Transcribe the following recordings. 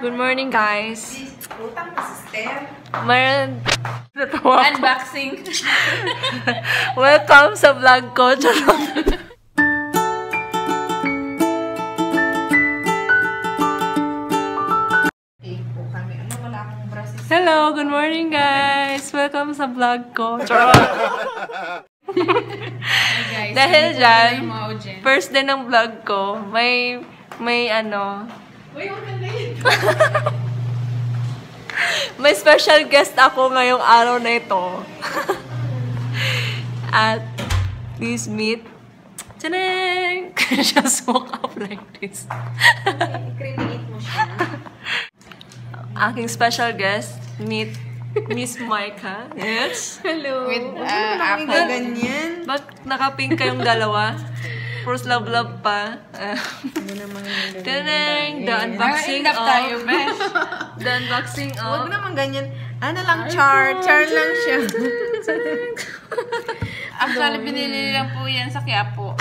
Good morning, guys. Utang na sister. Mayroon... Unboxing. Welcome sa vlog ko. Hello, good morning, guys. Welcome sa vlog ko. Guys, Dahil dyan, first first day ng vlog ko, may ano... Uy, huwag ka na yun. May special guest ako ngayong araw na ito. At please meet. Tadang! Just woke up like this. I-create mo siya. Aking special guest, meet Miss Micah. Yes. Hello. With Ang apple. ganyan. Bakit nakapink kayong dalawa? First love pa. Ano naman yung Tadang! The unboxing Naka-indap tayo, of... besh. The unboxing Huwag of... naman ganyan. Ano lang, char. Char lang siya. Actually, binili lang po yan sa Quiapo.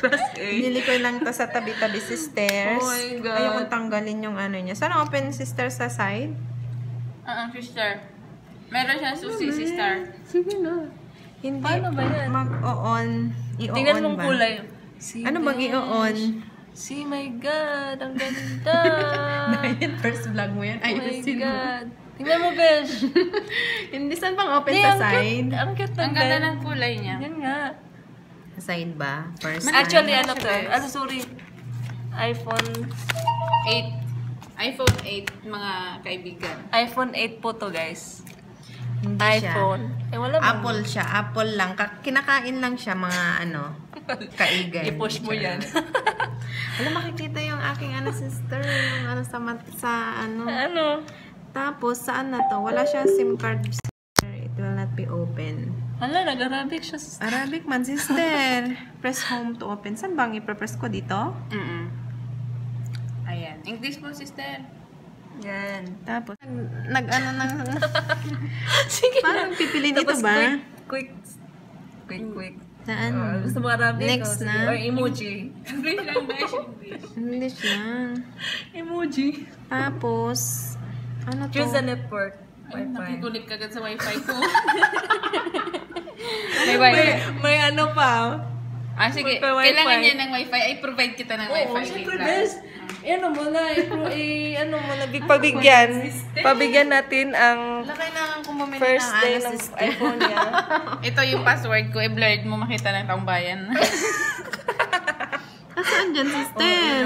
Class A. Binili ko lang to sa tabi-tabi sisters. Oh my God. Ayokong tanggalin yung ano niya. Sana open sister sa side? Sister. Meron siya susi, sister. Sige na. Hindi. Paano ba yan? Mag-o-on. I-o-on Tingnan mong ba? kulay. See Ano bang this? i-o-on? See, my God. Ang ganda. Dahil first vlog mo yan. Oh my Ayusin mo. God. Tingnan mo, Besh. Hindi, saan pang open Hindi, sa ang side? cute. Ang cute ng Ang ganda bed. ng kulay niya. Yan nga. Sa side ba? First Actually, time? ano to? Ano, sorry. iPhone 8. iPhone 8, mga kaibigan. iPhone 8 po to, guys. Hindi iPhone. siya. Eh, wala ba? Apple siya. Apple lang. Kinakain lang siya mga ano, kaigan. I-push mo yan. Alam, makikita yung aking ano, sister. Yung ano sa ano. Ano? Tapos, saan na to? Wala siya SIM card. It will not be open. Hala, nag-Arabic siya. Arabic man, sister. Press home to open. Saan bang i-press ko dito? Ayan. English po, sister. Yan. Tapos, nag-ano nang... Sige Parang na. pipiliin ito Tapos ba? Quick. Saan? Gusto mo Arabic? Next Sige. na. Or emoji. English lang, besh. English. English lang. Emoji. Tapos, ano to? Choose the network. Ay, Wi-Fi. nakikunik ka agad sa wifi ko. May wifi. May ano pa. Sige. Wifi. Kailangan niya ng wifi. Ay, provide kita ng wifi. Oo, syempre, Wait lang. best. Ano mo na, ano mo na, pabigyan natin ang Wala kailangan kong bumili first ng day ano, ng sister. iPhone niya. Ito yung password ko. I-blurred mo makita ng taong bayan. Saan dyan, sister?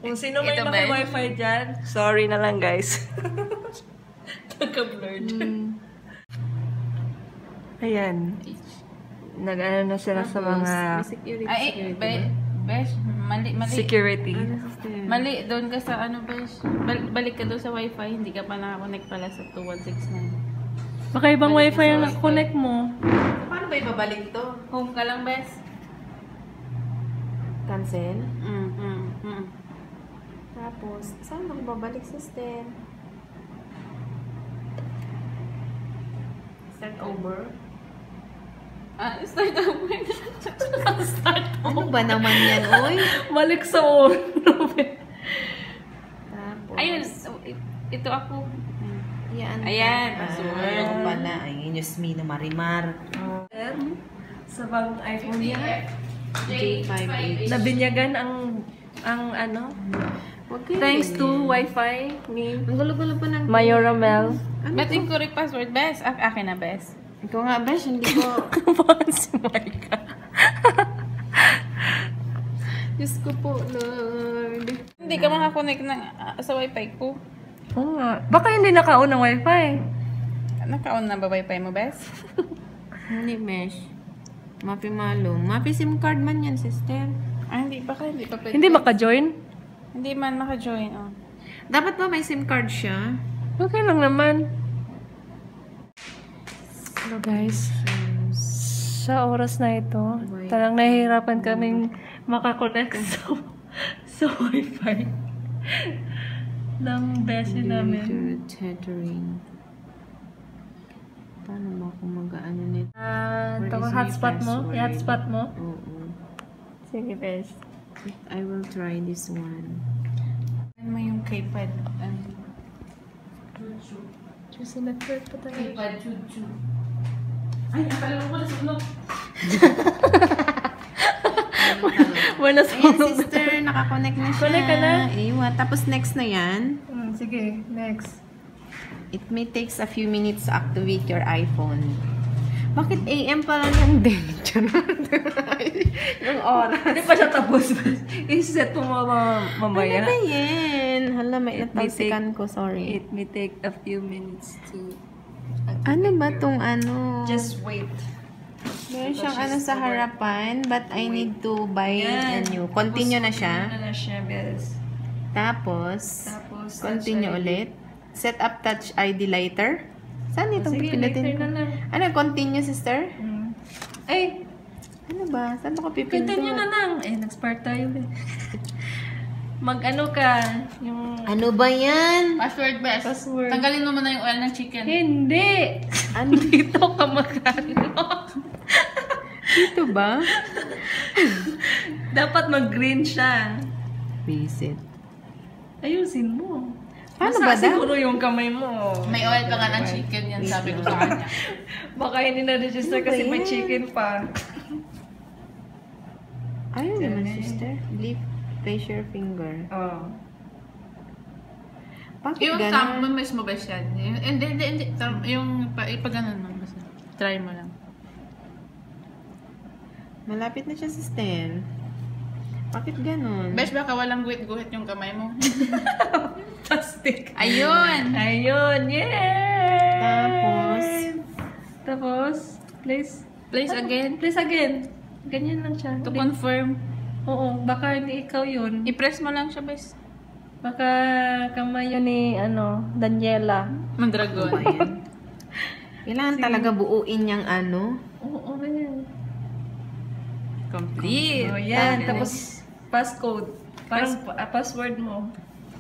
Kung sino may Ito ba? naka-wifi dyan, sorry na lang, guys. Nagka-blurred. Ayan. Nag-ano na sila sa mga Security. Ay, besh. Mali. security. Mali, doon ka sa ano, besh. Balik ka doon sa wifi. Hindi ka pa nakakonect pala sa 2169. Baka ibang wifi ang nakakonect mo. Paano ba ibabalik to? Home ka lang, besh. Cancel? Mm. Tapos, saan ba babalik, sister? Start over? Start over. Start Ano ba naman yan, oy? Balik sa on. Tapos, Ayun, ito ako. yan. Ayan, password. password. Ano pala? Ay, Diyos me, no, Marimar. Sa bagong iPhone niya, J58. nabinyagan ang ano, Huwag kayo thanks ganyan. to wifi ni Ang gulo-gulo pa ng... Mayora Mel. Ba't incorrect password, bes? Akin na, bes. Ikaw nga, Besh, hindi ko... Bakit si Micah? Diyos ko po, Lord. Hindi ka makakonect sa wifi ko. Oo nga. Baka hindi naka-on ang wifi. Naka-on na ba wifi mo, bes? Hindi, Besh. Mapi malo. Mapi SIM card man yan, sister. Hindi pa pwede. Hindi maka-join? Hindi man maka-join, oh. Dapat ba may SIM card siya? Okay lang naman. Hello guys. Sa oras na ito, talagang nahihirapan kaming makakonect sa wifi ng besi namin. Tethering. Paano ba kung mag-ano nito? Tapos hotspot mo? I-hotspot mo? Oo. Sige, bes. I will try this one. Ano yung keypad? Just network pa tayo. Keypad, chuchu. Ay, akala ko na sunog. Wala Ayan, sunog. sister, nakakonect na siya. Connect ka na? Iwa. Tapos next na yan. Sige, next. It may takes a few minutes to activate your iPhone. Bakit AM pa lang yung day? Yung oras. Hindi pa siya tapos. I-set mo mamaya. Ano ba yan? Hala, may It may natalsikan ko. Sorry. It may take a few minutes to... Ano ba tong ano? Just wait. Meron siyang ano sa harapan, but I need to buy a Yan. new. Continue na siya. Continue na siya, bes. Tapos, Tapos, continue Touch ID. ulit. Set up Touch ID later. Saan itong Sige, pipindutin later ko? na lang. Ano, continue, sister? Ay, Ano ba? Saan ko pipindot? continue na lang. Eh, nag-spark tayo. Mag-ano ka, yung... Ano ba yan? Password, best. Password. Tanggalin mo muna yung oil ng chicken. Hindi! Ano? Dito ka mag-ano. Dito ba? Dapat mag-green siya. Visit. Ayusin mo. Paano Basta ba daw? siguro yung kamay mo. May oil pa nga ng chicken yan, sabi ko sa kanya. Baka hindi na-register Ano ba kasi may yan? chicken pa. Ayun naman, sister. Leave, place your finger. Oh. Bakit Yung ganun? thumb mo mismo ba siya? Hindi. Yung ipaganon mo. Basta. Try mo lang. Malapit na siya, sister. Bakit ganun? Bes, baka walang guhit-guhit yung kamay mo. Plastic. Ayun! Ayun, yay! Tapos, place Place again. Ganyan lang siya. to confirm. Oo, baka hindi ikaw yun. I-press mo lang siya, bes. Baka kamay yun ni, Daniela. Mandragon. Ayan. Kailangan talaga buuin yung ano. Oo, ganyan. Complete. Oh, yan. Tapos, passcode. Parang password mo.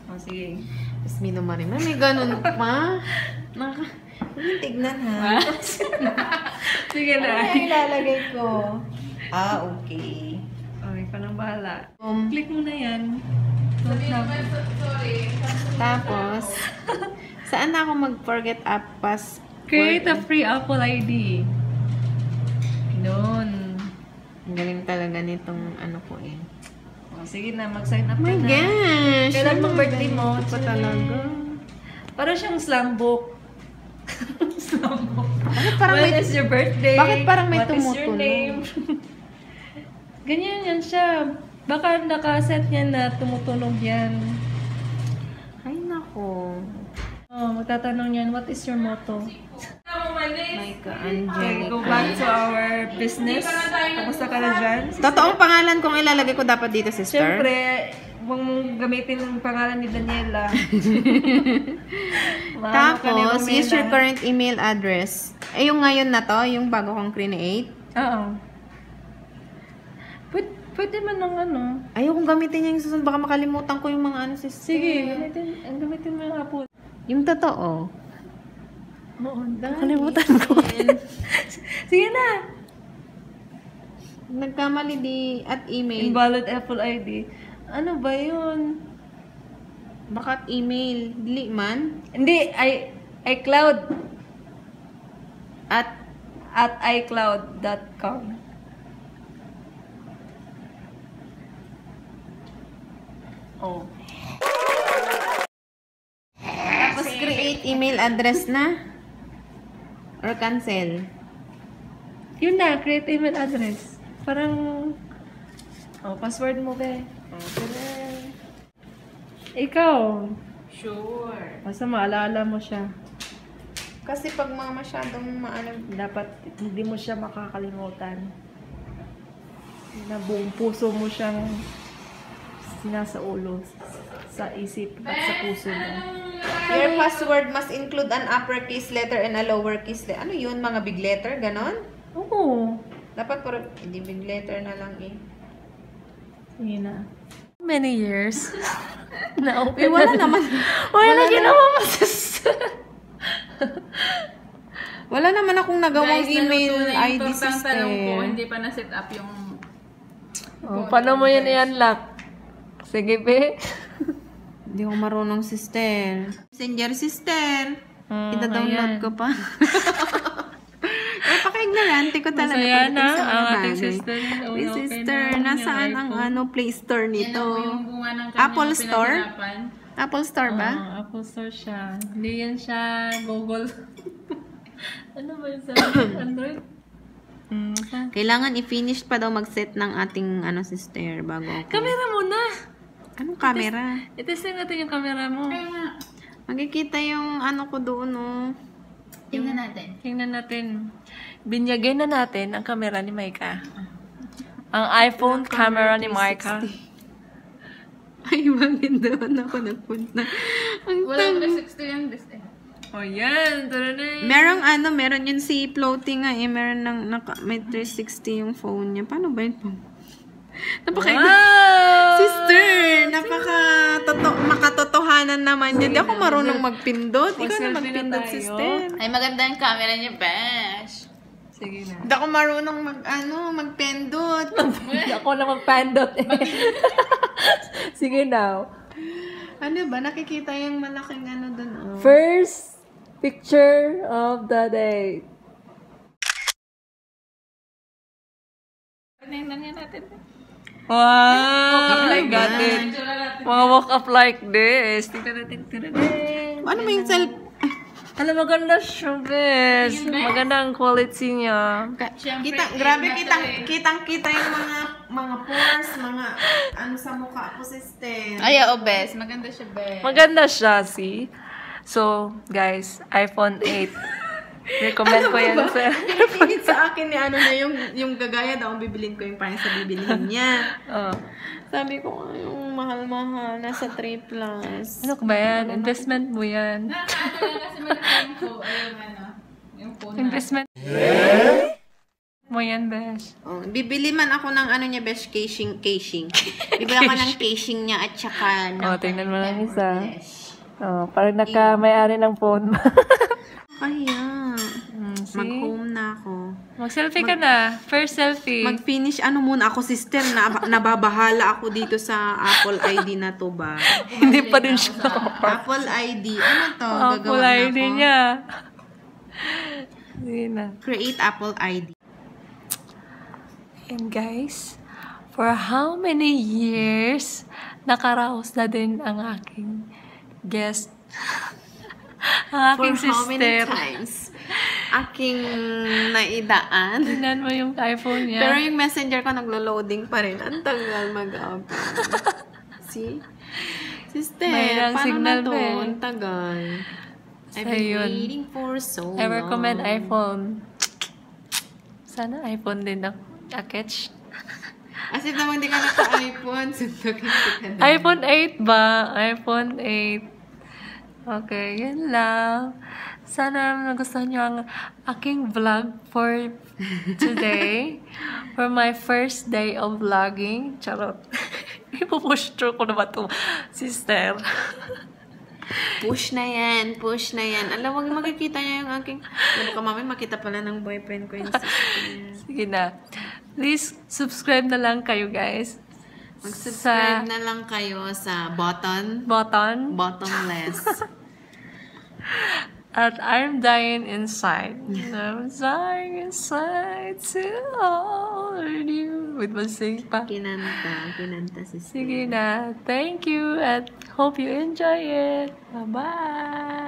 Oh, sige. Tapos minumari. May ganun pa. Huwag tignan ha. Sige Ano na. yung ilalagay ko? Okay. Okay, ka nang bahala. Um, Click mo na yan. Sorry. Tapos, saan na ako mag-forget app password? Create a free Apple ID. Noon. Ang galing talaga nitong ano ko eh. Oh, sige na, mag-sign up Oh ka my na. gosh! Kailan Ano mong birthday mo? ganito pa talaga? Parang siyang slam book. Slam book. Bakit parang When may... is your birthday? Bakit parang may What is your tumutunog? name? Ganyan yan siya. Baka nakaset yan na tumutunog yan. Ay, nako. Oh, magtatanong yan, what is your motto? My God, Okay, go Angelica. back to our business. Kamusta ka na dyan? Totoong pangalan kong ilalagay ko dapat dito, sister? Siyempre, huwag mong gamitin ang pangalan ni Daniela. Tapos, use your current email address. Eh, yung ngayon na to, yung bago kong create. Oo. Pwede man ng ano. Ayokong gamitin niya yung susunod. Baka makalimutan ko yung mga ano, sister. Sige, gamitin mo yung apo. Yung totoo. Oo, Nakalimutan ko. Sige na! Nagkamali di at email. Invalid Apple ID. Ano ba yun? Baka at email. Dili man. Hindi, iCloud. At At iCloud.com. Oh. tapos create email address na. Or cancel. Yun na, create email address. Parang, password mo be. Ikaw, Sure. basta maalala mo siya. Kasi pag mga masyadong maalam. Dapat hindi mo siya makakalimutan. Na buong puso mo siyang sinasa ulo, sa isip at sa puso mo. Your password must include an uppercase letter and a lowercase letter. Ano yun? Mga big letter? Ganon? Oo. Dapat puro, hindi big letter na lang eh. Sige na. Many years. Na-open Eh, wala naman. Wala na na- ginawa mo, sis. Wala naman akong nagawang Guys, email naluto na yung ID tortang talong ko. system. Hindi pa na-set up yung... Paano mo yan i-unlock? Sige, be. Hindi ko marunong, sister. Messenger, sister. Ida-download ayan. ko pa. Napaka-ignorante ko talaga. Masaya pagdating na sa mga ang ating bagay. sister. Uy, sister, nasaan ang Play Store Yan nito? ako yung bunga ng kanyang Apple Store? pinaghirapan. Apple Store ba? Apple Store siya. Hindi yan siya Google. Ano ba yun sa Android? Kailangan i-finish pa daw mag-set ng ating sister bago ako. Camera mo na! Anong camera? Itesting natin yung camera mo. Kaya nga, Makikita yung ko doon, oh. tingnan natin. Tingnan natin. Binyagay na natin ang camera ni Maika. Ang iPhone camera ni Maika. Ay, bakit doon ako nagpunta? Ang Walang tang- 360 yan, this eh. Oh, yan. Tara na yun. meron yun si floating nga eh. Meron may 360 yung phone niya. Paano ba yun? Wow! Sister, makatotohanan naman yun. Di ako marunong magpindot. Ikaw na Mag-selfie na magpindot, tayo. sister. Ay, maganda yung camera niya, Besh. Sige na. Di ako marunong magpindot. Hindi ako na magpandot eh. Sige na. Ano ba? Nakikita yung malaking doon, oh. First picture of the day. Tingnan niya natin. Wow! I got it. Mga walk up like this. Tingnan natin. Ano ba yung self... Alam, maganda siya, bes. Maganda ang quality niya. Kitang-kita yung mga pores, mga sa mukha ko, sister. Ay, oo, Besh. Maganda siya, Besh. Maganda siya, see? So, guys, iPhone 8. Recommend ko yan sa... Pinit sa akin ni na yung gagaya daw ang bibilin ko yung parang sa bibilhin niya. Oh. Sabi ko, yung mahal-mahal, nasa 3+. Ano ba yan? Investment mo yan. Nakakaano lang kasi malaking ko. Yung phone na. Investment mo yan, besh. Oh, bibili man ako ng niya, best casing. Bibili ako ng casing niya at saka Oh, tingnan mo lang isa. Oh, parang naka-may-ari ng phone. Kaya, See? mag-home na ako. Mag-selfie ka na. First selfie. Mag-finish, muna ako, sister, nababahala ako dito sa Apple ID na to ba? Hindi pa din siya. Apple ID, ano to? Apple Gagawa na ID ako? niya. Sige na. Create Apple ID. And guys, for how many years nakaraos na din ang aking guest. Ang For aking how many sister. times? Aking naidaan. Tingnan mo yung iPhone niya. Pero yung messenger ko naglo-loading pa rin. Ang tagal mag-open. See? Sister, Mayroong paano signal na to? pa eh. Ang tagal. I've So, been yun. waiting for so long. I recommend iPhone. Sana iPhone din ang catch. As if naman di ka naka-iPhone. Suntukin kita na. iPhone 8 ba? iPhone 8. Okay, yun lang. Sana nagustuhan nyo ang aking vlog for today. For my first day of vlogging. Charot. Ipupush through ko na ba ito, sister? Push na yan. Push na yan. Alam, wag makikita niya yung aking... Baka mamaya makita pala ng boyfriend ko yung sister niya. Sige na. Please, subscribe na lang kayo, guys. Mag-subscribe na lang kayo sa button. Bottomless. At I'm dying inside. I'm dying inside to hold you. With my sing pa. Kinanta si Sige na. Thank you and hope you enjoy it. Bye-bye.